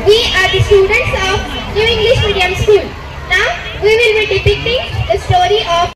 We are the students of New English Medium School. Now we will be depicting the story of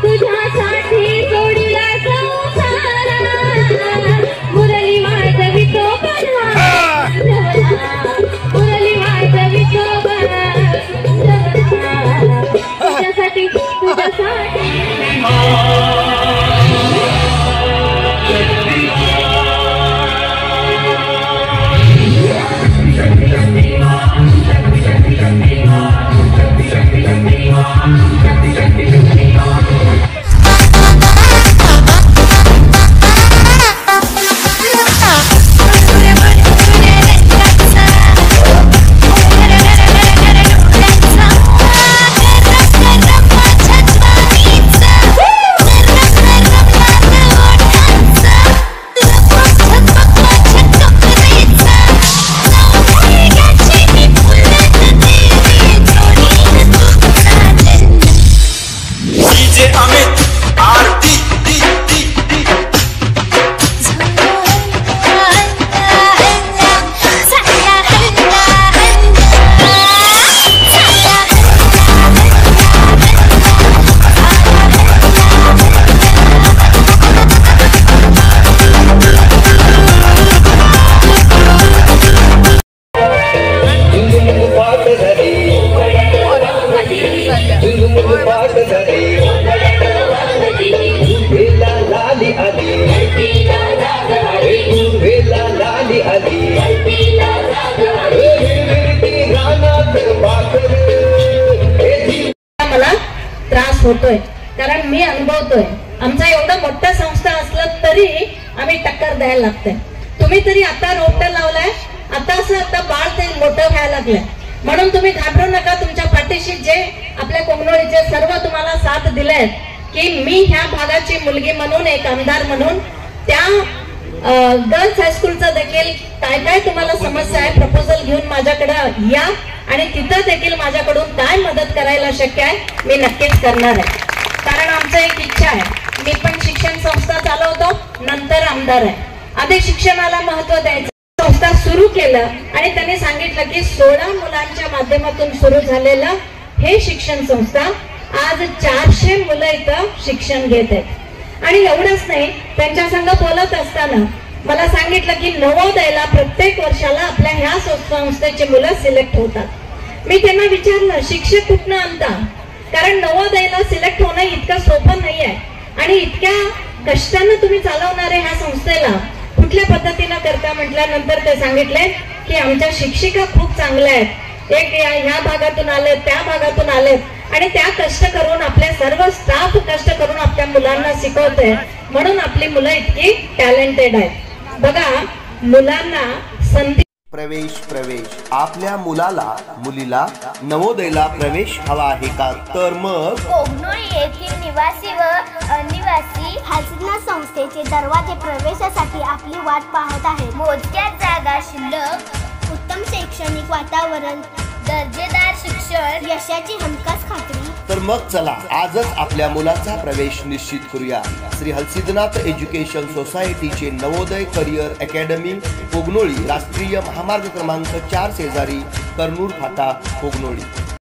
तुझ्यासाठी मला त्रास होतोय कारण मी अनुभवतोय. आमचा एवढा मोठा संस्था असलं तरी आम्ही टक्कर द्यायला लागतंय. तुम्ही तरी आता रोपटं लावलाय, आता बाळ ते मोठं व्हायला लागलंय. म्हणून तुम्ही घाबरू नका. तुमच्या पाठीशी जे आपल्या कोंगनोळीचे सर्व तुम्हाला साथ दिलेत की मी ह्या भागाची मुलगी म्हणून, एक आमदार म्हणून, त्या गर्ल्स हायस्कूलचं देखील काय काय तुम्हाला समस्या आहे प्रपोजल घेऊन माझ्याकडे या आणि तिथं देखील माझ्याकडून काय मदत करायला शक्य आहे मी नक्कीच करणार आहे. कारण आमचं एक इच्छा आहे. मी पण शिक्षण संस्था चालवतो, नंतर आमदार आहे. आधी शिक्षणाला महत्व द्यायचं. संस्था सुरू केलं आणि त्यांनी सांगितलं की 16 मुलांच्या माध्यमातून सुरू झालेलं हे शिक्षण संस्था आज 400 मुलं इथं शिक्षण घेत आहेत. आणि एवढंच नाही, त्यांच्या संग बोलत असताना मला सांगितलं की नवोदयला प्रत्येक वर्षाला आपल्या ह्या संस्थेची मुलं सिलेक्ट होतात. मी त्यांना विचारलं शिक्षक कुठनं आणता, कारण नवोदयला सिलेक्ट होणं इतकं सोपं नाही आहे आणि इतक्या कष्टानं तुम्ही चालवणारे ह्या संस्थेला कुठल्या पद्धतीनं करता म्हटल्यानंतर ते सांगितले की आमच्या शिक्षिका खूप चांगल्या आहेत. एक ह्या भागातून आले, त्या भागातून आले आणि त्या कष्ट करून आपल्या सर्व स्टाफ कष्ट करून आपल्या मुलांना शिकवते म्हणून आपली मुलं इतकी टॅलेंटेड आहेत. बघा, मुलांना संधी प्रवेश आपल्या मुलाला मुलीला नवोदयला प्रवेश हवा आहे का? तर मग कोगनोळी येथील निवासी व अनिवासी हालसिद्ना संस्थेचे दरवाजे प्रवेशासाठी आपली वाट पाहत आहे. मोजक्या जागा शिल्लक, उत्तम शैक्षणिक वातावरण, दर्जेदार शिक्षण, यशाची हमखास खात्री. तर मग चला आजच आपल्या मुलाचा प्रवेश निश्चित करूया. श्री हलसिद्धनाथ एज्युकेशन सोसायटीचे नवोदय करिअर अकॅडमी कोगनोळी, राष्ट्रीय महामार्ग क्रमांक 4 शेजारी, कर्नूर फाटा, कोगनोळी.